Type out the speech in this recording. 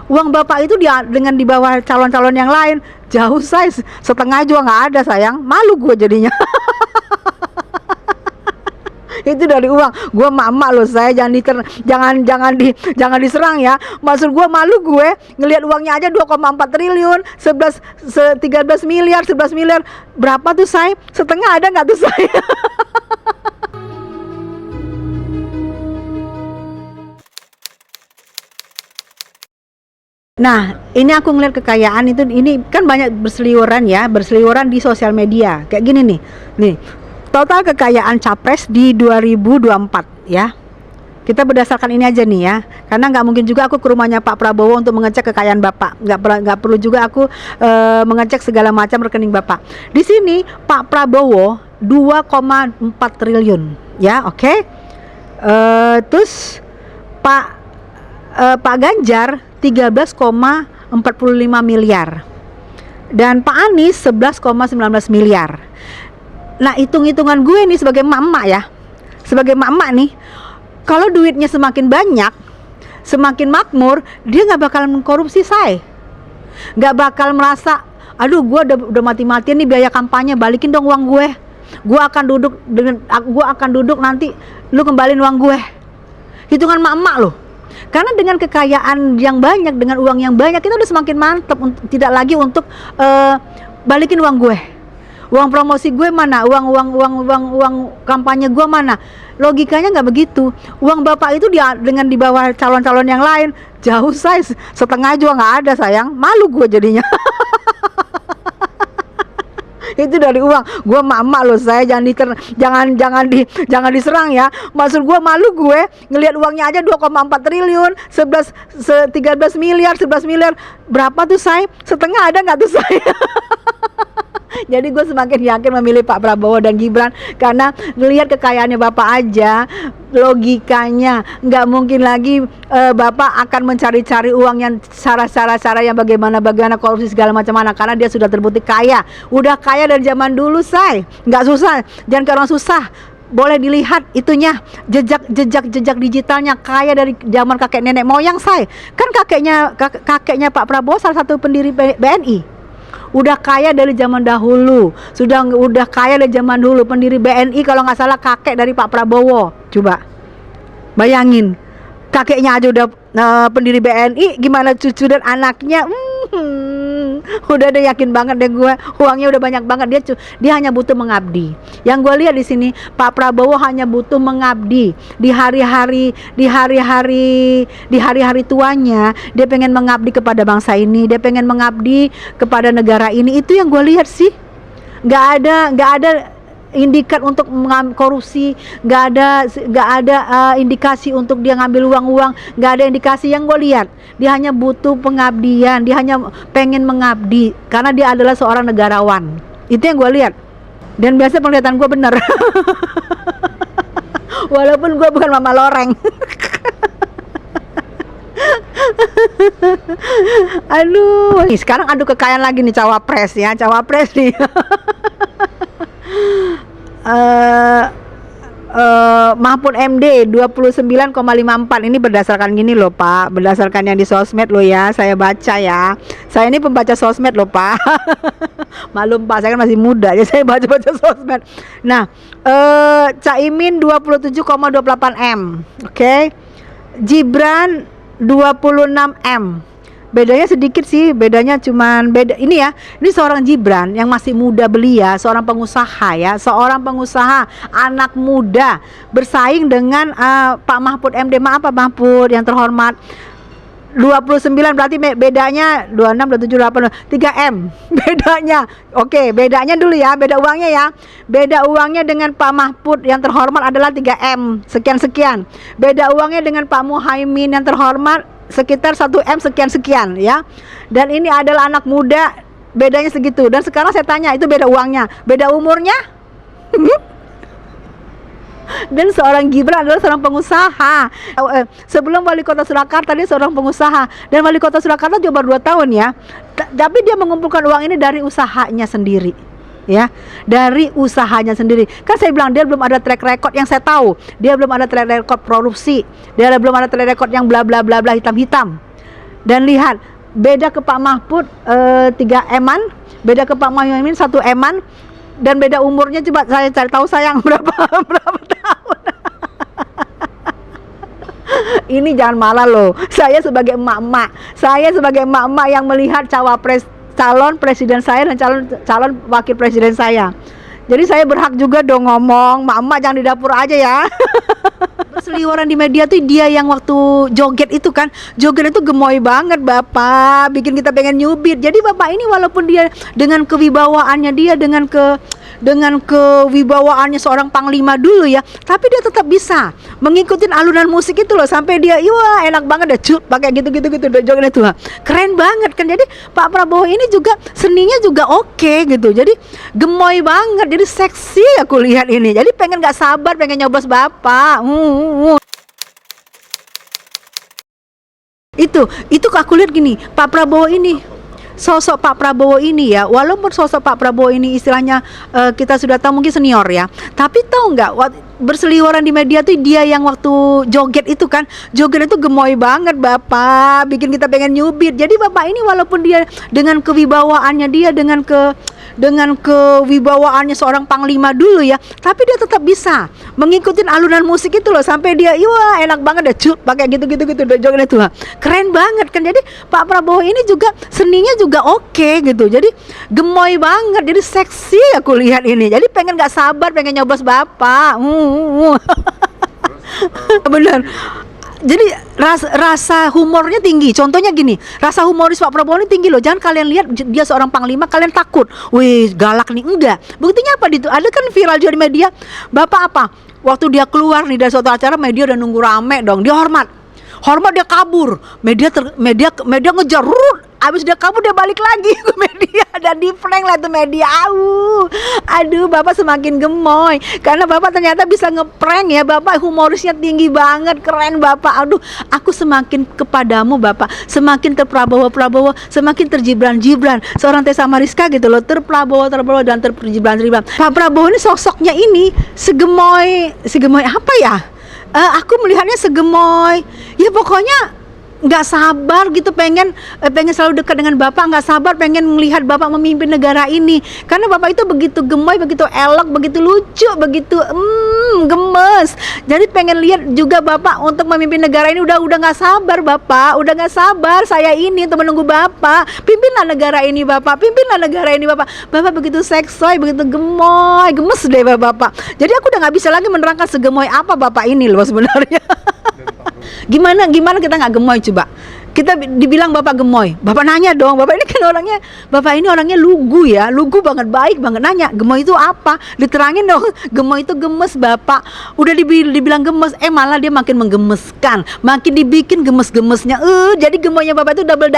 Uang bapak itu dia dengan di bawah calon-calon yang lain jauh, saya setengah juga nggak ada sayang, malu gue jadinya. Itu dari uang gue emak loh, saya jangan diserang ya, maksud gue malu gue ngelihat uangnya aja 2,4 triliun, 13 miliar, 11 miliar, berapa tuh saya, setengah ada nggak tuh saya? Nah, ini aku ngeliat kekayaan itu, ini kan banyak berseliweran ya, berseliweran di sosial media. Kayak gini nih. Nih, total kekayaan capres di 2024 ya. Kita berdasarkan ini aja nih ya. Karena nggak mungkin juga aku ke rumahnya Pak Prabowo untuk mengecek kekayaan Bapak. Nggak perlu juga aku mengecek segala macam rekening Bapak. Di sini Pak Prabowo 2,4 triliun ya, oke. Terus Pak Ganjar 13,45 miliar dan Pak Anies 11,19 miliar. Nah, hitung-hitungan gue nih sebagai emak-emak ya, sebagai emak-emak nih, kalau duitnya semakin banyak, semakin makmur, dia nggak bakal mengkorupsi saya, nggak bakal merasa, aduh gue udah mati-matian nih biaya kampanye, balikin dong uang gue akan duduk nanti lu kembaliin uang gue. Hitungan emak-emak loh. Karena dengan kekayaan yang banyak, dengan uang yang banyak, kita udah semakin mantep, tidak lagi untuk balikin uang gue, uang promosi gue mana, uang kampanye gue mana. Logikanya nggak begitu. Uang bapak itu dia dengan di bawah calon-calon yang lain jauh, saya setengah juga nggak ada sayang, malu gue jadinya. Itu dari uang gue emak loh, saya jangan diserang ya, maksud gue malu gue ngelihat uangnya aja 2,4 triliun, 13 miliar, 11 miliar, berapa tuh saya, setengah ada nggak tuh saya? Jadi gue semakin yakin memilih Pak Prabowo dan Gibran karena ngelihat kekayaannya bapak aja, logikanya nggak mungkin lagi bapak akan mencari-cari uang yang cara yang bagaimana korupsi segala macam mana, karena dia sudah terbukti kaya, udah kaya dari zaman dulu, say, nggak susah, jangan ke orang susah. Boleh dilihat itunya, jejak digitalnya, kaya dari zaman kakek nenek moyang saya. Kan kakeknya Pak Prabowo salah satu pendiri BNI. Udah kaya dari zaman dahulu, udah kaya dari zaman dulu, pendiri BNI kalau nggak salah kakek dari Pak Prabowo. Coba bayangin, kakeknya aja udah pendiri BNI, gimana cucu dan anaknya? Udah deh, yakin banget deh gue, uangnya udah banyak banget. Dia hanya butuh mengabdi. Yang gue lihat di sini, Pak Prabowo hanya butuh mengabdi di hari-hari tuanya. Dia pengen mengabdi kepada bangsa ini, dia pengen mengabdi kepada negara ini. Itu yang gue lihat sih. Nggak ada indikat untuk korupsi, nggak ada indikasi untuk dia ngambil uang, nggak ada indikasi yang gue lihat. Dia hanya butuh pengabdian, dia hanya pengen mengabdi karena dia adalah seorang negarawan. Itu yang gue lihat, dan biasa penglihatan gue bener. Walaupun gue bukan mama loreng. Aduh, sekarang adu kekayaan lagi nih, cawapres nih. Mahfud MD 29,54. Ini berdasarkan gini loh Pak, berdasarkan yang di sosmed loh ya, saya baca ya. Saya ini pembaca sosmed loh Pak. Malum Pak, saya kan masih muda ya, saya baca sosmed. Nah, Caimin 27,28 M, oke. Gibran 26 M. Bedanya sedikit sih, bedanya cuman beda ini ya. Ini seorang Gibran yang masih muda belia, seorang pengusaha ya, seorang pengusaha anak muda bersaing dengan Pak Mahfud MD. Maaf Pak Mahfud yang terhormat, 29 berarti bedanya 26, 27, 8, 3 M bedanya. Oke, bedanya dulu ya, beda uangnya ya. Beda uangnya dengan Pak Mahfud yang terhormat adalah 3 M sekian. Beda uangnya dengan Pak Muhaimin yang terhormat sekitar 1 M sekian ya. Dan ini adalah anak muda, bedanya segitu. Dan sekarang saya tanya, itu beda uangnya, beda umurnya? Dan seorang Gibran adalah seorang pengusaha. Sebelum wali kota Surakarta dia seorang pengusaha, dan wali kota Surakarta cuma 2 tahun ya. Tapi dia mengumpulkan uang ini dari usahanya sendiri ya, dari usahanya sendiri. Kan saya bilang dia belum ada track record yang saya tahu. Dia belum ada track record korupsi, dia belum ada track record yang bla bla bla bla hitam-hitam. Dan lihat, beda ke Pak Mahfud 3 eman, beda ke Pak Muhaimin 1 eman, dan beda umurnya. Coba saya cari tahu sayang berapa berapa tahun. Ini jangan malah loh. Saya sebagai emak-emak yang melihat calon presiden saya dan calon wakil presiden saya. Jadi saya berhak juga dong ngomong. Emak-emak jangan di dapur aja ya. Berseliweran di media tuh dia yang waktu joget itu kan, joget itu gemoy banget Bapak, bikin kita pengen nyubit. Jadi Bapak ini walaupun dia dengan kewibawaannya dia, dengan kewibawaannya seorang panglima dulu ya, tapi dia tetap bisa mengikuti alunan musik itu loh, sampai dia wah enak banget dah cut pakai gitu joget itu. Keren banget kan. Jadi Pak Prabowo ini juga seninya juga oke gitu. Jadi gemoy banget, jadi seksi aku lihat ini. Jadi pengen gak sabar pengen nyoblos Bapak. Itu aku lihat gini, Pak Prabowo ini, sosok Pak Prabowo ini ya, walaupun sosok Pak Prabowo ini istilahnya kita sudah tahu mungkin senior ya, tapi tahu nggak berseliweran di media tuh dia yang waktu joget itu kan, joget itu gemoy banget Bapak, bikin kita pengen nyubit. Jadi Bapak ini walaupun dia dengan kewibawaannya dia, dengan kewibawaannya seorang panglima dulu ya, tapi dia tetap bisa mengikuti alunan musik itu loh, sampai dia wah enak banget dah cut pakai gitu joget itu. Keren banget kan. Jadi Pak Prabowo ini juga seninya juga oke gitu. Jadi gemoy banget, jadi seksi aku lihat ini. Jadi pengen gak sabar pengen nyoblos Bapak. Bener. Jadi rasa humornya tinggi. Contohnya gini, rasa humoris Pak Prabowo ini tinggi loh. Jangan kalian lihat dia seorang panglima kalian takut, wih galak nih, enggak. Buktinya apa itu? Ada kan viral juga di media. Bapak apa? Waktu dia keluar nih dari suatu acara, media udah nunggu rame dong. Dia hormat dia kabur. Media ngejar, abis dia kabur dia balik lagi ke media dan di prank lah tuh media. Aduh Bapak semakin gemoy karena Bapak ternyata bisa ngeprank ya. Bapak humorisnya tinggi banget, keren Bapak. Aduh, aku semakin kepadamu Bapak semakin terprabowo semakin terjibran seorang Tessa Mariska gitu loh, terprabowo dan terjibran. Pak Prabowo ini sosoknya ini segemoy apa ya? Aku melihatnya segemoy ya, pokoknya nggak sabar gitu pengen selalu dekat dengan Bapak, nggak sabar pengen melihat Bapak memimpin negara ini, karena Bapak itu begitu gemoy, begitu elok, begitu lucu, begitu gemes. Jadi pengen lihat juga Bapak untuk memimpin negara ini. Udah nggak sabar Bapak, udah nggak sabar saya ini untuk menunggu Bapak. Pimpinlah negara ini Bapak, Bapak begitu seksoy, begitu gemoy, gemes deh Bapak. Jadi aku udah nggak bisa lagi menerangkan segemoy apa Bapak ini loh sebenarnya. Gimana kita nggak gemoy coba? Kita dibilang Bapak gemoy, Bapak nanya dong. Bapak ini orangnya lugu ya, lugu banget, baik banget. Nanya gemoy itu apa? Diterangin dong. Gemoy itu gemes Bapak. Udah dibilang gemes, malah dia makin menggemeskan, makin dibikin gemes-gemesnya. Jadi gemoynya Bapak itu double.